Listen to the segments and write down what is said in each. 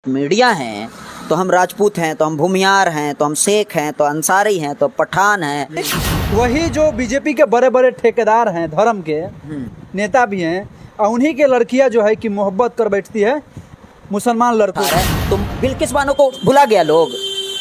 Media हैं तो हम राजपूत हैं, तो हम भूमियार हैं, तो हम शेख हैं, तो अंसारी हैं, तो पठान हैं। वही जो बीजेपी के बड़े बड़े ठेकेदार हैं, धर्म के नेता भी हैं, और उन्हीं के लड़कियां जो है कि मोहब्बत कर बैठती है मुसलमान लड़कों से। तो बिल्किस बानो को भुला गया लोग,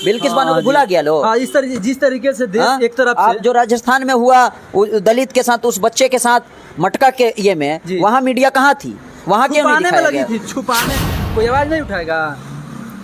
बिल्किस बानो को भुला गया लोग। हाँ, जिस तरीके से देश एक तरफ आप से जो राजस्थान में हुआ दलित के साथ, उस बच्चे के साथ मटका के ये में, वहाँ मीडिया कहाँ थी? वहाँ क्यों नहीं छुपाने में दिखाया लगी गया? थी, छुपाने। कोई आवाज नहीं उठाएगा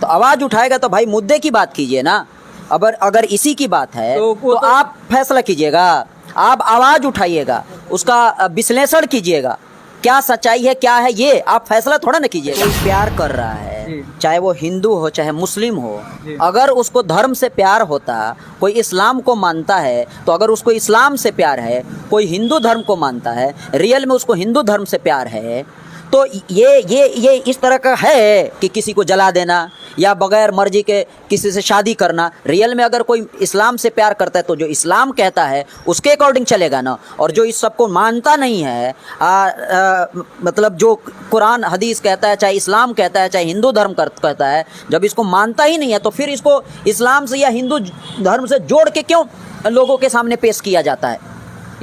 तो आवाज उठाएगा तो भाई मुद्दे की बात कीजिए ना। अगर इसी की बात है तो आप फैसला कीजिएगा, आप आवाज उठाइएगा, उसका विश्लेषण कीजिएगा, क्या सच्चाई है क्या है, ये आप फैसला थोड़ा ना कीजिएगा। कोई प्यार कर रहा है, चाहे वो हिंदू हो चाहे मुस्लिम हो, अगर उसको धर्म से प्यार होता, कोई इस्लाम को मानता है तो अगर उसको इस्लाम से प्यार है, कोई हिंदू धर्म को मानता है, रियल में उसको हिंदू धर्म से प्यार है, तो ये इस तरह का है कि किसी को जला देना या बगैर मर्जी के किसी से शादी करना। रियल में अगर कोई इस्लाम से प्यार करता है तो जो इस्लाम कहता है उसके अकॉर्डिंग चलेगा ना। और जो इस सबको मानता नहीं है, मतलब जो कुरान हदीस कहता है, चाहे इस्लाम कहता है, चाहे हिंदू धर्म कहता है, जब इसको मानता ही नहीं है तो फिर इसको इस्लाम से या हिंदू धर्म से जोड़ के क्यों लोगों के सामने पेश किया जाता है?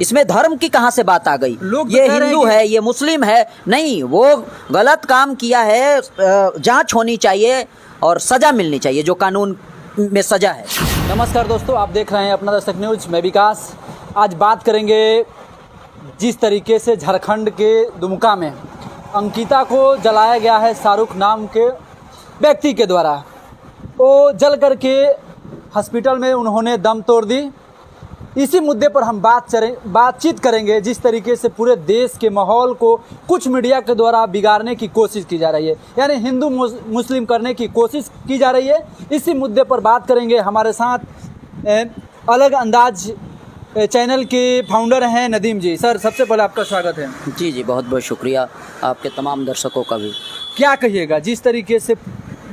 इसमें धर्म की कहाँ से बात आ गई? ये हिंदू है, ये मुस्लिम है, नहीं, वो गलत काम किया है, जांच होनी चाहिए और सज़ा मिलनी चाहिए जो कानून में सज़ा है। नमस्कार दोस्तों, आप देख रहे हैं अपना दस्तक न्यूज़। मैं विकास। आज बात करेंगे जिस तरीके से झारखंड के दुमका में अंकिता को जलाया गया है शाहरुख नाम के व्यक्ति के द्वारा। वो जल करके हॉस्पिटल में उन्होंने दम तोड़ दी। इसी मुद्दे पर हम बातचीत करेंगे। जिस तरीके से पूरे देश के माहौल को कुछ मीडिया के द्वारा बिगाड़ने की कोशिश की जा रही है, यानी हिंदू मुस्लिम करने की कोशिश की जा रही है, इसी मुद्दे पर बात करेंगे। हमारे साथ अलग अंदाज चैनल के फाउंडर हैं नदीम जी। सर, सबसे पहले आपका स्वागत है। जी जी, बहुत बहुत शुक्रिया आपके तमाम दर्शकों का भी। क्या कहिएगा जिस तरीके से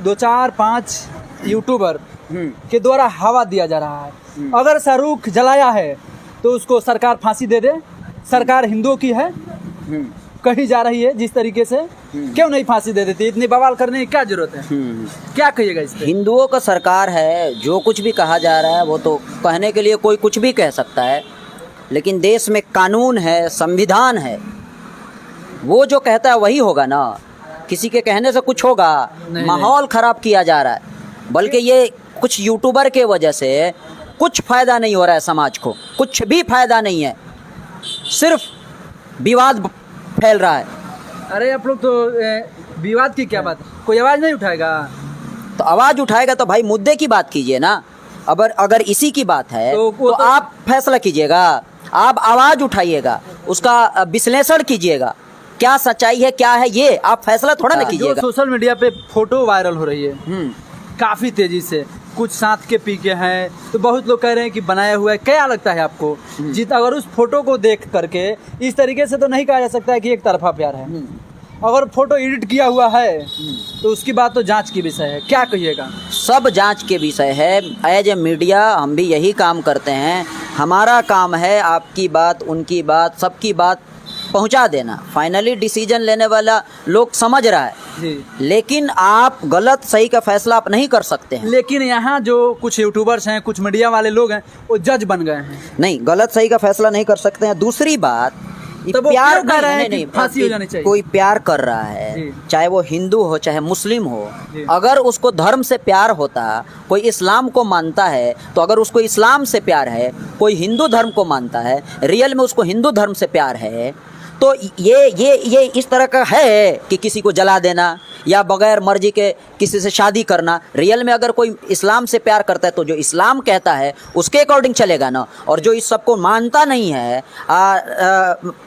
2-4-5 यूट्यूबर के द्वारा हवा दिया जा रहा है, अगर शाहरुख जलाया है तो उसको सरकार फांसी दे दे, सरकार हिंदुओं की है कही जा रही है, जिस तरीके से क्यों नहीं फांसी दे देती? इतनी बवाल करने की क्या जरूरत है? क्या कहिएगा इस पे? हिंदुओं का सरकार है, जो कुछ भी कहा जा रहा है वो तो कहने के लिए कोई कुछ भी कह सकता है, लेकिन देश में कानून है, संविधान है, वो जो कहता है वही होगा ना। किसी के कहने से कुछ होगा? माहौल खराब किया जा रहा है, बल्कि ये कुछ यूट्यूबर के वजह से कुछ फ़ायदा नहीं हो रहा है समाज को, कुछ भी फ़ायदा नहीं है, सिर्फ विवाद फैल रहा है। अरे आप लोग तो विवाद की क्या बात, कोई आवाज़ नहीं उठाएगा? तो आवाज़ उठाएगा तो भाई मुद्दे की बात कीजिए ना। अगर इसी की बात है तो आप फैसला कीजिएगा, आप आवाज़ उठाइएगा, उसका विश्लेषण कीजिएगा, क्या सच्चाई है क्या है, ये आप फैसला थोड़ा ना कीजिएगा। सोशल मीडिया पे फोटो वायरल हो रही है काफ़ी तेज़ी से, कुछ साथ के पी के हैं, तो बहुत लोग कह रहे हैं कि बनाया हुआ है। क्या लगता है आपको, अगर उस फोटो को देख करके इस तरीके से तो नहीं कहा जा सकता है कि एक तरफा प्यार है। अगर फोटो एडिट किया हुआ है तो उसकी बात तो जांच की विषय है। क्या कहिएगा? सब जांच के विषय है। एज ए मीडिया हम भी यही काम करते हैं। हमारा काम है आपकी बात, उनकी बात, सबकी बात पहुंचा देना। फाइनली डिसीजन लेने वाला लोग समझ रहा है जी, लेकिन आप गलत सही का फैसला आप नहीं कर सकते हैं। लेकिन यहाँ जो कुछ यूट्यूबर्स हैं, कुछ मीडिया वाले लोग हैं, वो जज बन गए हैं। नहीं, गलत सही का फैसला नहीं कर सकते हैं। दूसरी बात, प्यार कर रहे हैं, नहीं, फांसी हो जानी चाहिए। कोई प्यार कर रहा है, चाहे वो हिंदू हो चाहे मुस्लिम हो, अगर उसको धर्म से प्यार होता, कोई इस्लाम को मानता है तो अगर उसको इस्लाम से प्यार है, कोई हिंदू धर्म को मानता है, रियल में उसको हिंदू धर्म से प्यार है, तो ये इस तरह का है कि किसी को जला देना या बगैर मर्जी के किसी से शादी करना। रियल में अगर कोई इस्लाम से प्यार करता है तो जो इस्लाम कहता है उसके अकॉर्डिंग चलेगा ना। और जो इस सबको मानता नहीं है,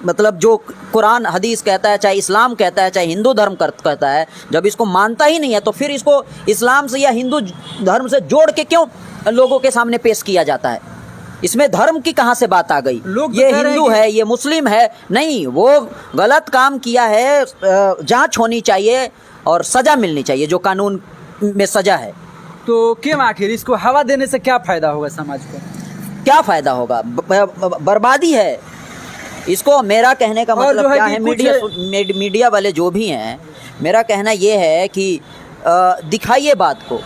मतलब जो कुरान हदीस कहता है, चाहे इस्लाम कहता है, चाहे हिंदू धर्म कहता है, जब इसको मानता ही नहीं है तो फिर इसको इस्लाम से या हिंदू धर्म से जोड़ के क्यों लोगों के सामने पेश किया जाता है? इसमें धर्म की कहाँ से बात आ गई? ये हिंदू है, ये मुस्लिम है, नहीं, वो गलत काम किया है, जांच होनी चाहिए और सज़ा मिलनी चाहिए जो कानून में सज़ा है। तो क्यों आखिर इसको हवा देने से क्या फ़ायदा होगा समाज को? क्या फ़ायदा होगा? बर्बादी है इसको। मेरा कहने का मतलब क्या है, मीडिया वाले जो भी हैं, मेरा कहना ये है कि दिखाइए बात को,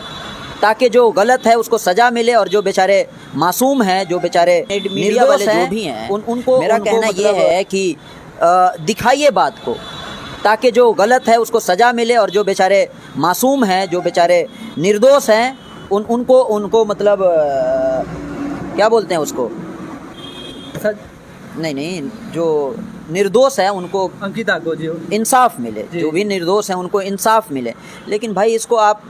ताकि जो गलत है उसको सजा मिले, और जो बेचारे मासूम हैं, जो बेचारे मीडिया वाले जो भी हैं, उनको मेरा कहना ये है कि दिखाइए बात को, ताकि जो गलत है उसको सजा मिले, और जो बेचारे मासूम हैं, जो बेचारे निर्दोष हैं, उनको मतलब क्या बोलते हैं उसको, नहीं, जो निर्दोष है उनको अंकिता को जो इंसाफ मिले, जो भी निर्दोष है उनको इंसाफ मिले। लेकिन भाई इसको आप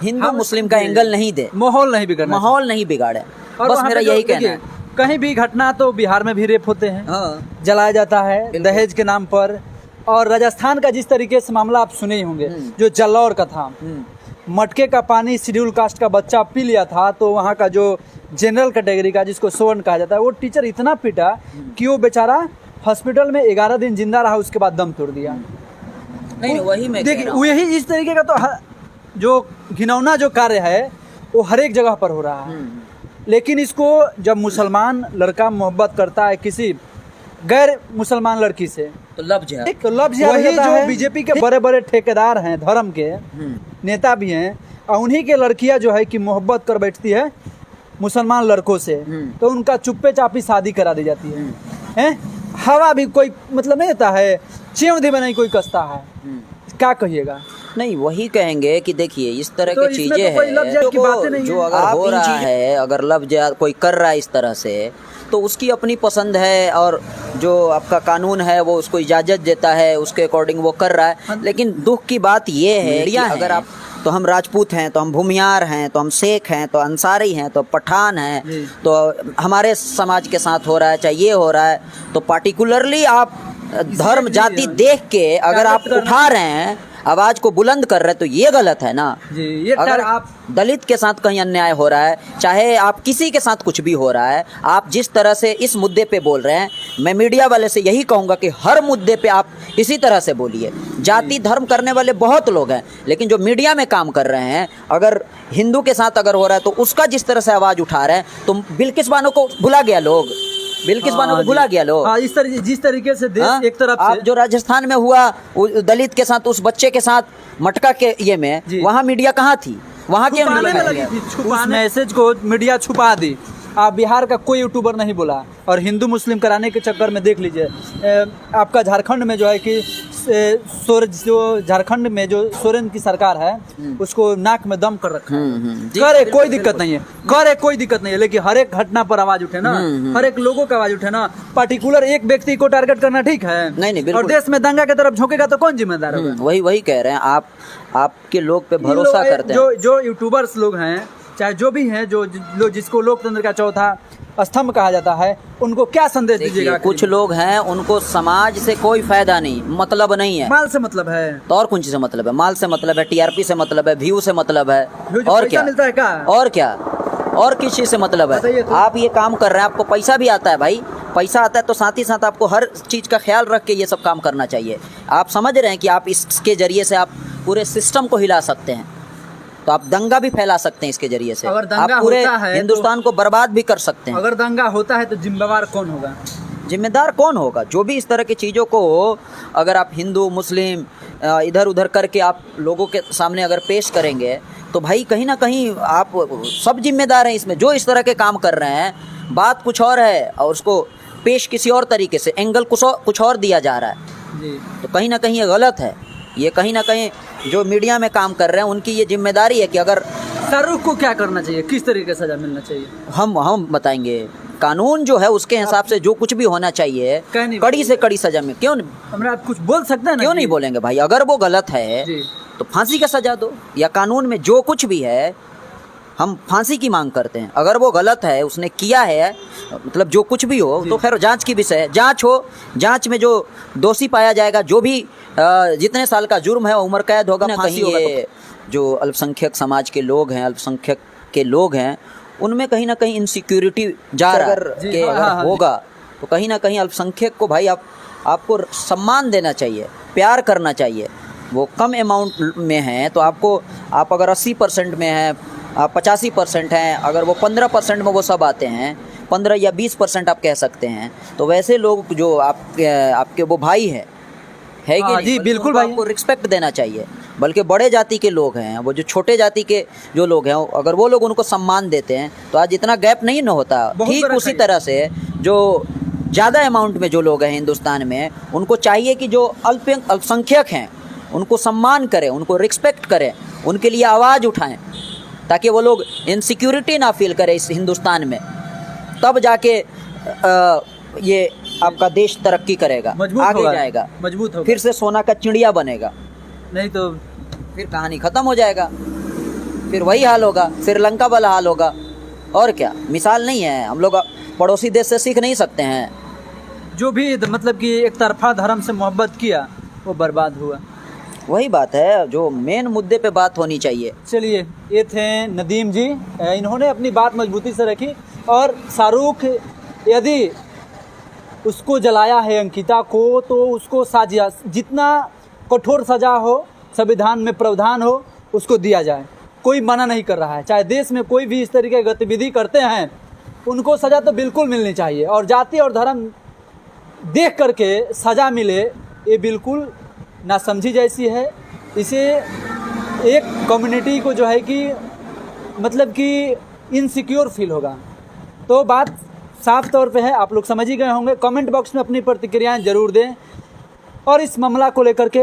हिंदू मुस्लिम का एंगल नहीं दे, माहौल नहीं बिगड़ना, माहौल नहीं बिगाड़े, और बस मेरा यही कहना है। कहीं भी घटना, तो बिहार में भी रेप होते हैं, हाँ। जलाया जाता है दहेज के नाम पर, और राजस्थान का जिस तरीके से मामला आप सुने ही होंगे, जो जल्लौर का था, मटके का पानी शेड्यूल कास्ट का बच्चा पी लिया था, तो वहाँ का जो जनरल कैटेगरी का, जिसको स्वर्ण कहा जाता है, वो टीचर इतना पीटा कि वो बेचारा हॉस्पिटल में 11 दिन जिंदा रहा, उसके बाद दम तोड़ दिया। नहीं, वही मैं देखिए, वही इस तरीके का तो जो घिनौना जो कार्य है वो हर एक जगह पर हो रहा है। लेकिन इसको जब मुसलमान लड़का मोहब्बत करता है किसी गैर मुसलमान लड़की से, तो लफ्ज है, तो लफ्ज वही जो बीजेपी के बड़े बड़े ठेकेदार हैं, धर्म के नेता भी हैं, और उन्हीं के लड़कियां जो है कि मोहब्बत कर बैठती है मुसलमान लड़कों से, तो उनका चुप्पे चापी शादी करा दी जाती है। हवा भी कोई मतलब नहीं देता है, चेवधी में नहीं कोई कसता है, क्या कहिएगा? नहीं, वही कहेंगे कि देखिए इस तरह तो की चीजें हैं जो अगर हो रहा है, अगर लफ्ज कोई कर रहा है इस तरह से, तो उसकी अपनी पसंद है, और जो आपका कानून है वो उसको इजाज़त देता है, उसके अकॉर्डिंग वो कर रहा है। लेकिन दुख की बात ये है कि अगर आप, तो हम राजपूत हैं, तो हम भूमियार हैं, तो हम शेख हैं, तो अंसारी हैं, तो पठान हैं, तो हमारे समाज के साथ हो रहा है, चाहे ये हो रहा है, तो पार्टिकुलरली आप धर्म जाति देख के अगर आप उठा रहे हैं, आवाज को बुलंद कर रहे हैं, तो ये गलत है ना जी। ये अगर आप दलित के साथ कहीं अन्याय हो रहा है, चाहे आप किसी के साथ कुछ भी हो रहा है, आप जिस तरह से इस मुद्दे पे बोल रहे हैं, मैं मीडिया वाले से यही कहूँगा कि हर मुद्दे पे आप इसी तरह से बोलिए। जाति धर्म करने वाले बहुत लोग हैं, लेकिन जो मीडिया में काम कर रहे हैं, अगर हिंदू के साथ अगर हो रहा है तो उसका जिस तरह से आवाज़ उठा रहे हैं, तो बिल्किस बानो को भुला गया लोग, बिल्किस बानो को भुला गया लोग। इस तरह जिस तरीके से देश एक तरफ आप जो राजस्थान में हुआ दलित के साथ, उस बच्चे के साथ मटका के ये में, वहाँ मीडिया कहाँ थी? वहाँ के उस मैसेज को मीडिया छुपा दी। आप बिहार का कोई यूट्यूबर नहीं बोला, और हिंदू मुस्लिम कराने के चक्कर में देख लीजिए, आपका झारखंड में जो है कि जो झारखंड में जो सोरेन की सरकार है, उसको नाक में दम कर रखा है। करे कोई दिक्कत नहीं है, करे कोई दिक्कत नहीं है, लेकिन हर एक घटना पर आवाज उठे ना, हर एक लोगों का आवाज उठे ना, पर्टिकुलर एक व्यक्ति को टारगेट करना ठीक है? नहीं, और देश में दंगा की तरफ झोंकेगा तो कौन जिम्मेदार होगा? वही कह रहे हैं आप, आपके लोग पे भरोसा करते हैं। जो यूट्यूबर्स लोग हैं, चाहे जो भी हैं, जो जिसको लोकतंत्र का चौथा स्तंभ कहा जाता है, उनको क्या संदेश दीजिएगा? कुछ लोग हैं, उनको समाज से कोई फायदा नहीं, मतलब नहीं है, माल से मतलब है, तो और कौन चीज से मतलब है? माल से मतलब है, टीआरपी से मतलब है, व्यू से मतलब है, और क्या मिलता है? क्या और क्या, और किस चीज से मतलब है? आप ये काम कर रहे हैं, आपको पैसा भी आता है भाई, पैसा आता है, तो साथ ही साथ आपको हर चीज का ख्याल रख के ये सब काम करना चाहिए। आप समझ रहे हैं कि आप इसके जरिए से आप पूरे सिस्टम को हिला सकते हैं, तो आप दंगा भी फैला सकते हैं इसके जरिए से, अगर दंगा आप पूरे होता है हिंदुस्तान को बर्बाद भी कर सकते हैं। अगर दंगा होता है तो जिम्मेदार कौन होगा? जिम्मेदार कौन होगा? जो भी इस तरह की चीज़ों को अगर आप हिंदू मुस्लिम इधर उधर करके आप लोगों के सामने अगर पेश करेंगे, तो भाई कहीं ना कहीं आप सब जिम्मेदार हैं इसमें। जो इस तरह के काम कर रहे हैं, बात कुछ और है और उसको पेश किसी और तरीके से, एंगल कुछ और दिया जा रहा है जी। तो कहीं ना कहीं ये गलत है। ये कहीं ना कहीं जो मीडिया में काम कर रहे हैं उनकी ये जिम्मेदारी है कि अगर शाहरुख को क्या करना चाहिए, किस तरीके से सजा मिलना चाहिए, हम बताएंगे। कानून जो है उसके हिसाब से जो कुछ भी होना चाहिए, कड़ी से कड़ी सजा में। क्यों आप कुछ बोल सकते हैं ना? क्यों नहीं बोलेंगे भाई? अगर वो गलत है तो फांसी का सजा दो, या कानून में जो कुछ भी है हम फांसी की मांग करते हैं। अगर वो गलत है, उसने किया है, मतलब जो कुछ भी हो, तो खैर जांच की विषय है, जांच हो, जांच में जो दोषी पाया जाएगा, जो भी जितने साल का जुर्म है उम्र कैद होगा, कहीं ये जो अल्पसंख्यक समाज के लोग हैं, अल्पसंख्यक के लोग हैं, उनमें कहीं ना कहीं इनसिक्योरिटी जा रहा है। अगर होगा तो कहीं ना कहीं अल्पसंख्यक को भाई आपको सम्मान देना चाहिए, प्यार करना चाहिए। वो कम अमाउंट में हैं तो आप अगर 80% में हैं, 85% हैं, अगर वो 15% में वो सब आते हैं, 15 या 20% आप कह सकते हैं, तो वैसे लोग जो आपके वो भाई है कि जी बिल्कुल भाई, आपको रिस्पेक्ट देना चाहिए। बल्कि बड़े जाति के लोग हैं, वो जो छोटे जाति के जो लोग हैं, अगर वो लोग उनको सम्मान देते हैं तो आज इतना गैप नहीं न होता। बहुत ठीक बड़ा उसी सही। तरह से जो ज़्यादा अमाउंट में जो लोग हैं हिंदुस्तान में, उनको चाहिए कि जो अल्पसंख्यक हैं उनको सम्मान करें, उनको रिस्पेक्ट करें, उनके लिए आवाज़ उठाएं, ताकि वो लोग इनसिक्योरिटी ना फील करें इस हिंदुस्तान में। तब जाके ये आपका देश तरक्की करेगा, मजबूत आगे होगा, जाएगा, मजबूत होगा। फिर से सोना का चिड़िया बनेगा, नहीं तो फिर कहानी ख़त्म हो जाएगा, फिर वही हाल होगा, श्रीलंका वाला हाल होगा। और क्या, मिसाल नहीं है, हम लोग पड़ोसी देश से सीख नहीं सकते हैं। जो भी मतलब कि एक तरफा धर्म से मोहब्बत किया वो बर्बाद हुआ। वही बात है, जो मेन मुद्दे पे बात होनी चाहिए। चलिए, ये थे नदीम जी, इन्होंने अपनी बात मजबूती से रखी। और शाहरुख यदि उसको जलाया है अंकिता को, तो उसको साजिया जितना कठोर सज़ा हो, संविधान में प्रावधान हो, उसको दिया जाए। कोई मना नहीं कर रहा है। चाहे देश में कोई भी इस तरीके की गतिविधि करते हैं, उनको सज़ा तो बिल्कुल मिलनी चाहिए। और जाति और धर्म देख करके सज़ा मिले, ये बिल्कुल नासमझी जैसी है। इसे एक कम्युनिटी को जो है कि मतलब कि इनसिक्योर फील होगा। तो बात साफ तौर पे है, आप लोग समझ ही गए होंगे। कमेंट बॉक्स में अपनी प्रतिक्रियाएं ज़रूर दें और इस मामला को लेकर के